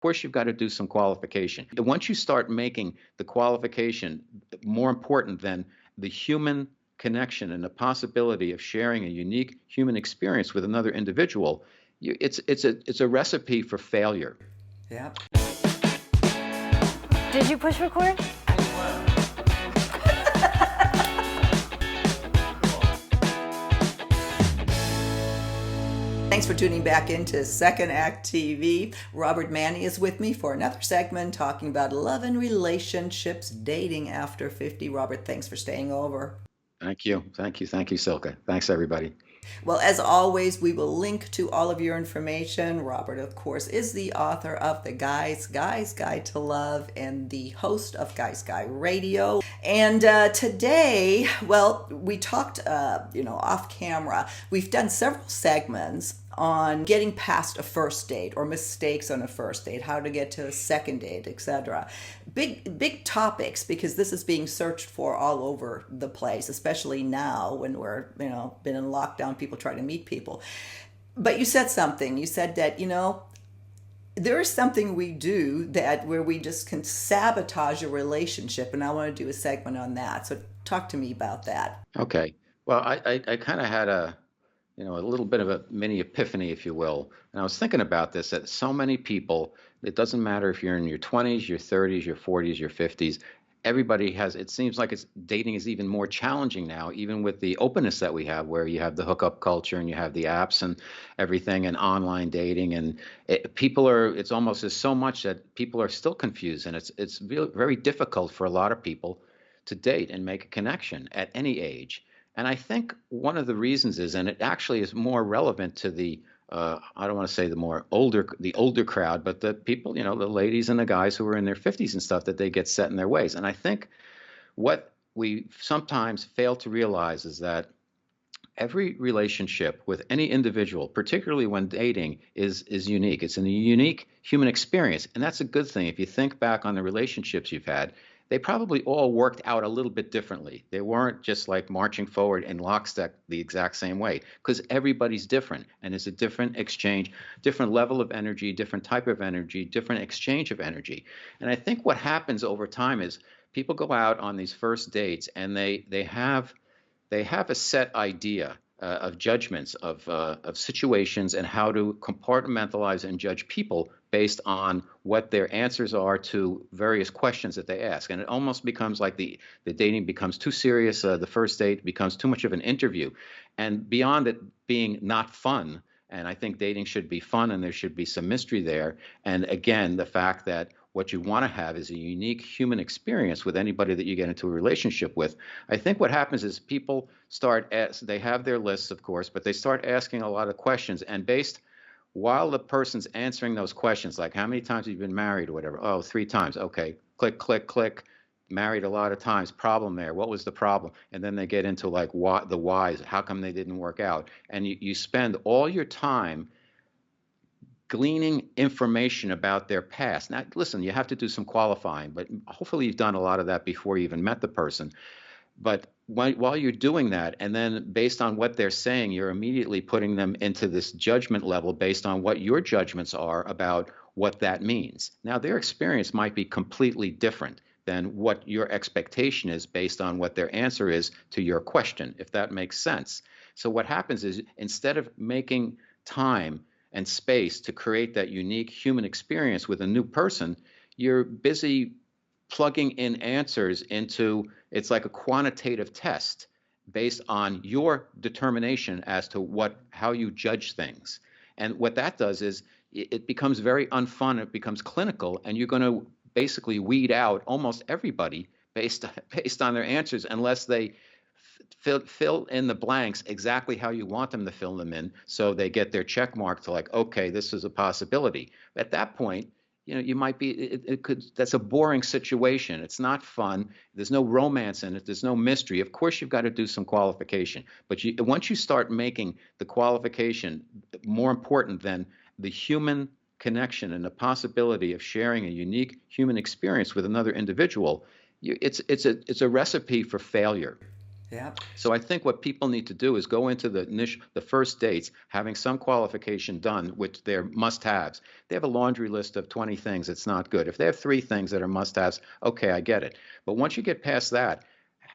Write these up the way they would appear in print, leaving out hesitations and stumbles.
course, you've got to do some qualification. Once you start making the qualification more important than the human connection and the possibility of sharing a unique human experience with another individual, it's a recipe for failure. Yeah. Did you push record? Thanks for tuning back into Second Act TV. Robert Manni is with me for another segment talking about love and relationships, dating after 50. Robert, thanks for staying over. Thank you. Thank you. Thank you, Silke. Thanks, everybody. Well, as always, we will link to all of your information. Robert, of course, is the author of The Guy's Guide to Love and the host of Guy's Guy Radio. And today, well, we talked, off camera. We've done several segments on getting past a first date or mistakes on a first date, how to get to a second date, etc. Big topics, because this is being searched for all over the place, especially now when we're, been in lockdown, people try to meet people. But you said something. You said that, there is something we do that where we just can sabotage a relationship, and I want to do a segment on that. So talk to me about that. Okay. Well, I kind of had a little bit of a mini epiphany, if you will. And I was thinking about this, that so many people, it doesn't matter if you're in your 20s, your 30s, your 40s, your 50s, everybody has, it seems like dating is even more challenging now, even with the openness that we have, where you have the hookup culture and you have the apps and everything and online dating. And it's almost as so much that people are still confused. And it's very difficult for a lot of people to date and make a connection at any age. And I think one of the reasons is, and it actually is more relevant to the, I don't want to say the older crowd, but the people, the ladies and the guys who are in their 50s and stuff, that they get set in their ways. And I think what we sometimes fail to realize is that every relationship with any individual, particularly when dating, is unique. It's a unique human experience. And that's a good thing. If you think back on the relationships you've had, they probably all worked out a little bit differently. They weren't just like marching forward in lockstep the exact same way, because everybody's different and it's a different exchange, different level of energy, different type of energy, different exchange of energy. And I think what happens over time is people go out on these first dates and they have a set idea of judgments of situations and how to compartmentalize and judge people based on what their answers are to various questions that they ask. And it almost becomes like the dating becomes too serious. The first date becomes too much of an interview. And beyond it being not fun, and I think dating should be fun and there should be some mystery there. And again, the fact that what you want to have is a unique human experience with anybody that you get into a relationship with. I think what happens is people they have their lists, of course, but they start asking a lot of questions. And while the person's answering those questions, like how many times have you been married or whatever? Oh, 3 times. Okay, click, click, click. Married a lot of times. Problem there. What was the problem? And then they get into like the whys. How come they didn't work out? And you spend all your time gleaning information about their past. Now, listen, you have to do some qualifying, but hopefully you've done a lot of that before you even met the person. But while you're doing that, and then based on what they're saying, you're immediately putting them into this judgment level based on what your judgments are about what that means. Now, their experience might be completely different than what your expectation is based on what their answer is to your question, if that makes sense. So what happens is, instead of making time and space to create that unique human experience with a new person, you're busy plugging in answers into, it's like a quantitative test based on your determination as to how you judge things. And what that does is it becomes very unfun, it becomes clinical, and you're going to basically weed out almost everybody based on their answers, unless they fill in the blanks exactly how you want them to fill them in, so they get their check mark to like, okay, this is a possibility. At that point, you might be, that's a boring situation. It's not fun. There's no romance in it. There's no mystery. Of course, you've got to do some qualification. But once you start making the qualification more important than the human connection and the possibility of sharing a unique human experience with another individual, it's a recipe for failure. Yeah. So I think what people need to do is go into the first dates having some qualification done, which they're must-haves. They have a laundry list of 20 things. It's not good. If they have three things that are must-haves, okay, I get it. But once you get past that,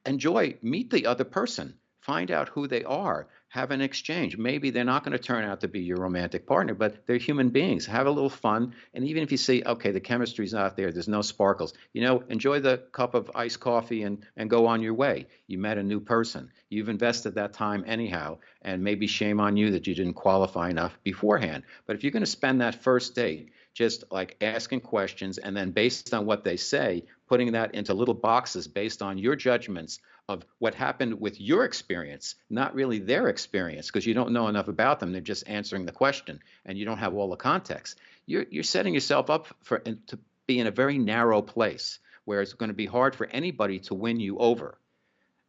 meet the other person, find out who they are, have an exchange. Maybe they're not going to turn out to be your romantic partner, but they're human beings. Have a little fun. And even if you see, okay, the chemistry's not there, there's no sparkles, enjoy the cup of iced coffee and go on your way. You met a new person. You've invested that time anyhow, and maybe shame on you that you didn't qualify enough beforehand. But if you're going to spend that first date just like asking questions, and then based on what they say, putting that into little boxes based on your judgments of what happened with your experience, not really their experience, because you don't know enough about them. They're just answering the question, and you don't have all the context. You're setting yourself up to be in a very narrow place where it's going to be hard for anybody to win you over.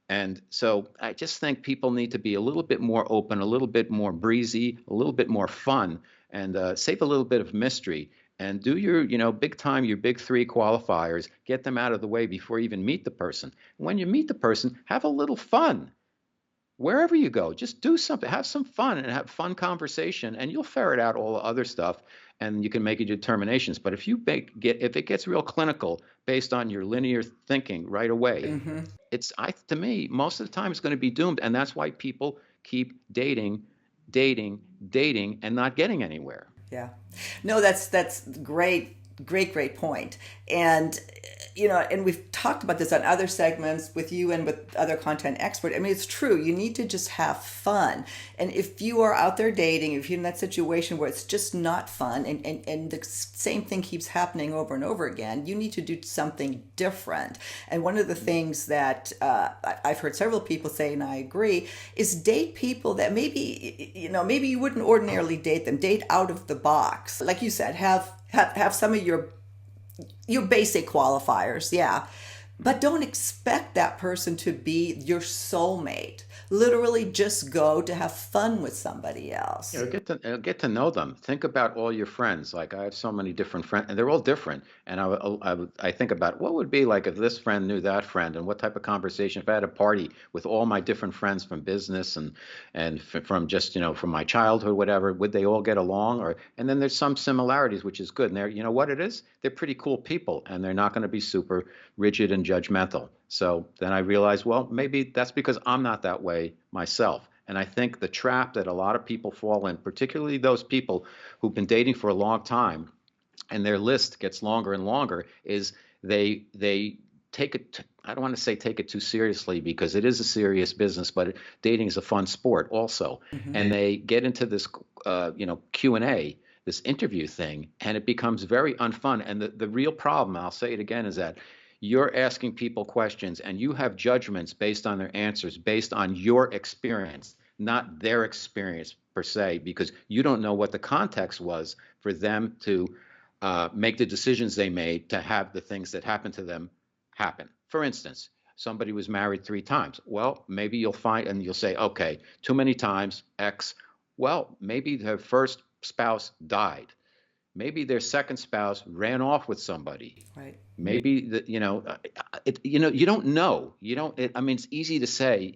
And so I just think people need to be a little bit more open, a little bit more breezy, a little bit more fun, and save a little bit of mystery. And do your, big time, your big three qualifiers, get them out of the way before you even meet the person. When you meet the person, have a little fun. Wherever you go, just do something, have some fun and have fun conversation, and you'll ferret out all the other stuff, and you can make your determinations. But if it gets real clinical based on your linear thinking right away, Mm-hmm. to me, most of the time it's going to be doomed. And that's why people keep dating, dating, dating, and not getting anywhere. Yeah. No, that's great, great point. And and we've talked about this on other segments with you and with other content experts. I mean, it's true. You need to just have fun. And if you are out there dating, if you're in that situation where it's just not fun and the same thing keeps happening over and over again, you need to do something different. And one of the things that I've heard several people say, and I agree, is date people that maybe you wouldn't ordinarily date them. Date out of the box. Like you said, have some of your basic qualifiers, yeah. But don't expect that person to be your soulmate. Literally just go to have fun with somebody else. Get to know them. Think about all your friends. Like I have so many different friends, and they're all different. And I think about what would be like if this friend knew that friend, and what type of conversation. If I had a party with all my different friends from business and from just from my childhood, whatever, would they all get along? And then there's some similarities, which is good. And what it is? They're pretty cool people, and they're not going to be super rigid and judgmental. So then I realized, well, maybe that's because I'm not that way myself. And I think the trap that a lot of people fall in, particularly those people who've been dating for a long time, and their list gets longer and longer, is they take it. I don't want to say take it too seriously, because it is a serious business, but dating is a fun sport also. Mm-hmm. And they get into this, Q&A, this interview thing, and it becomes very unfun. And the real problem, I'll say it again, is that you're asking people questions and you have judgments based on their answers, based on your experience, not their experience per se, because you don't know what the context was for them to make the decisions they made to have the things that happened to them happen. For instance, somebody was married 3 times. Well, maybe you'll find, and you'll say, okay, too many times, X. Well, maybe their first spouse died. Maybe their second spouse ran off with somebody. Right. Maybe that you don't know. You don't. I mean, it's easy to say,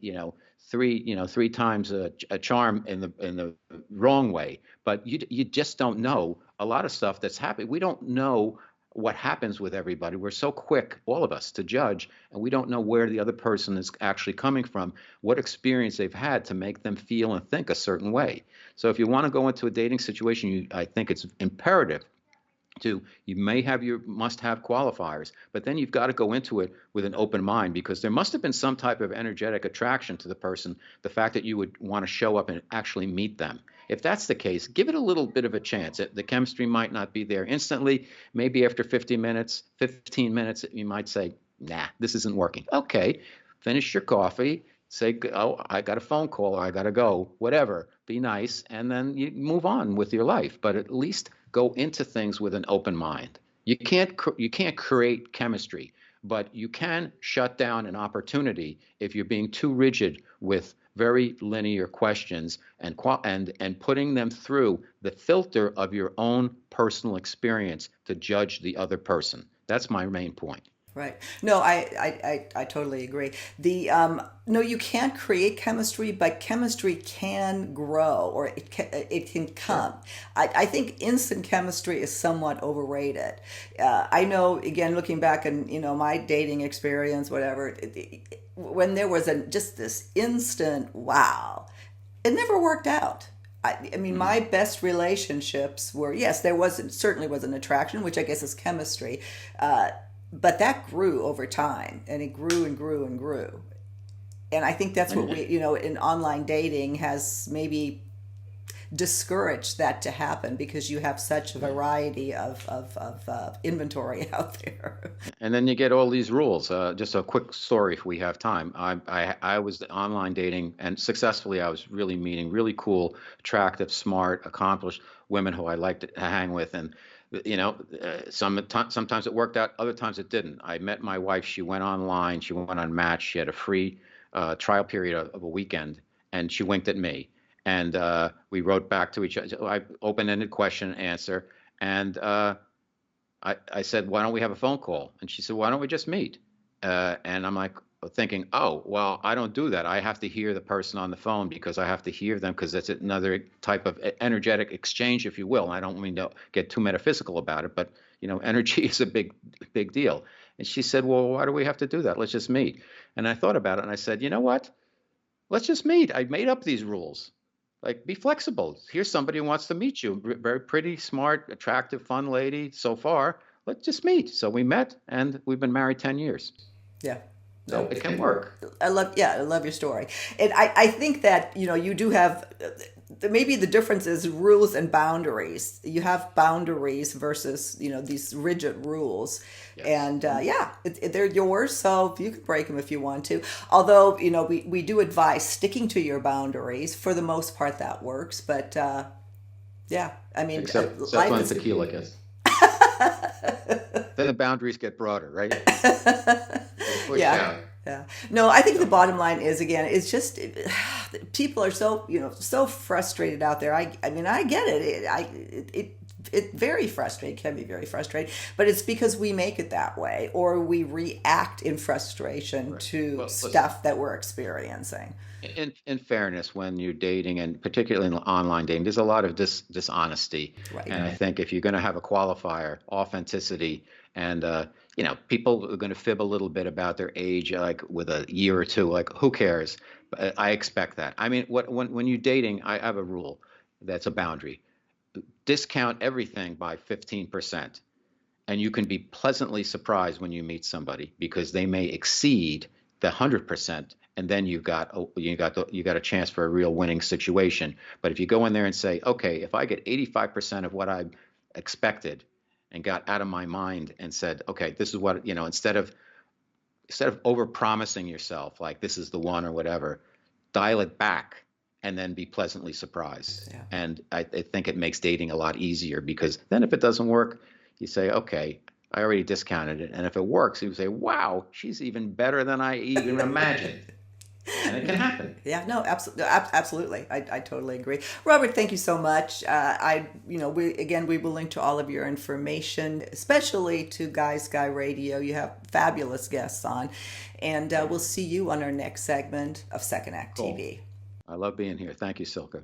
3 times a charm in the wrong way, but you just don't know a lot of stuff that's happening. We don't know what happens with everybody. We're so quick, all of us, to judge, and we don't know where the other person is actually coming from, what experience they've had to make them feel and think a certain way. So if you want to go into a dating situation, I think it's imperative you may have your must-have qualifiers, but then you've got to go into it with an open mind, because there must have been some type of energetic attraction to the person, the fact that you would want to show up and actually meet them. If that's the case, give it a little bit of a chance. The chemistry might not be there instantly. Maybe after 15 minutes, you might say, nah, this isn't working. Okay, finish your coffee, say, oh, I got a phone call, or I got to go, whatever, be nice, and then you move on with your life. But at least go into things with an open mind. You can't create chemistry, but you can shut down an opportunity if you're being too rigid with very linear questions and putting them through the filter of your own personal experience to judge the other person. That's my main point. Right. No, I totally agree. The no, you can't create chemistry, but chemistry can grow, or it can Sure. come. I think instant chemistry is somewhat overrated. I know, again, looking back and my dating experience, whatever, when there was just this instant wow, it never worked out. I mean, Hmm. my best relationships were, yes, there wasn't certainly was an attraction, which I guess is chemistry, uh, but that grew over time, and it grew and grew and grew. And I think that's what And we, in online dating has maybe discouraged that to happen because you have such a yeah. variety of inventory out there. And then you get all these rules. Just a quick story if we have time. I was online dating and successfully I was really meeting really cool, attractive, smart, accomplished women who I liked to hang with. And sometimes it worked out, other times it didn't. I met my wife. She went online. She went on Match. She had a free trial period of a weekend, and she winked at me. And we wrote back to each other. I open-ended question and answer. And I said, why don't we have a phone call? And she said, why don't we just meet? And I'm like thinking, oh, well, I don't do that. I have to hear the person on the phone because I have to hear them because that's another type of energetic exchange, if you will. I don't mean to get too metaphysical about it, but energy is a big deal. And she said, well, why do we have to do that? Let's just meet. And I thought about it and I said, you know what? Let's just meet. I made up these rules. Like, be flexible. Here's somebody who wants to meet you. Very pretty, smart, attractive, fun lady so far. Let's just meet. So we met, and we've been married 10 years. Yeah. So it can work. I love your story. And I think that, you do have, maybe the difference is rules and boundaries. You have boundaries versus, these rigid rules. Yes. And yeah, they're yours, so you can break them if you want to. Although, we do advise sticking to your boundaries. For the most part, that works. But yeah, I mean, Except life when is. tequila gets. Then the boundaries get broader, right? Get pushed Yeah. out. Yeah. No, I think the So, bottom line is, again, it's just people are so, so frustrated out there. I mean, I get it. It very frustrating, can be very frustrating, but it's because we make it that way, or we react in frustration right. to Well, listen. stuff that we're experiencing. In fairness, when you're dating, and particularly in online dating, there's a lot of dishonesty. Right. And I think if you're going to have a qualifier, authenticity, and people are going to fib a little bit about their age, like with a year or two, like who cares? But I expect that. I mean, when you're dating, I have a rule that's a boundary. Discount everything by 15%, and you can be pleasantly surprised when you meet somebody because they may exceed the 100%, and then you got a chance for a real winning situation. But if you go in there and say, okay, if I get 85% of what I expected and got out of my mind and said, okay, this is what, instead of over promising yourself like this is the one or whatever, dial it back and then be pleasantly surprised. Yeah. And I think it makes dating a lot easier because then if it doesn't work, you say, okay, I already discounted it. And if it works, you say, wow, she's even better than I even imagined. And it can happen. Yeah, no, absolutely, absolutely. I totally agree. Robert, thank you so much. We will link to all of your information, especially to Guys Guy Radio. You have fabulous guests on, and we'll see you on our next segment of Second Act Cool. TV. I love being here. Thank you, Silka.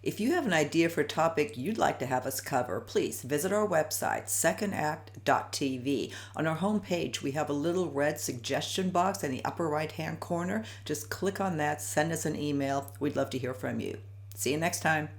If you have an idea for a topic you'd like to have us cover, please visit our website, secondact.tv. On our homepage, we have a little red suggestion box in the upper right-hand corner. Just click on that, send us an email. We'd love to hear from you. See you next time.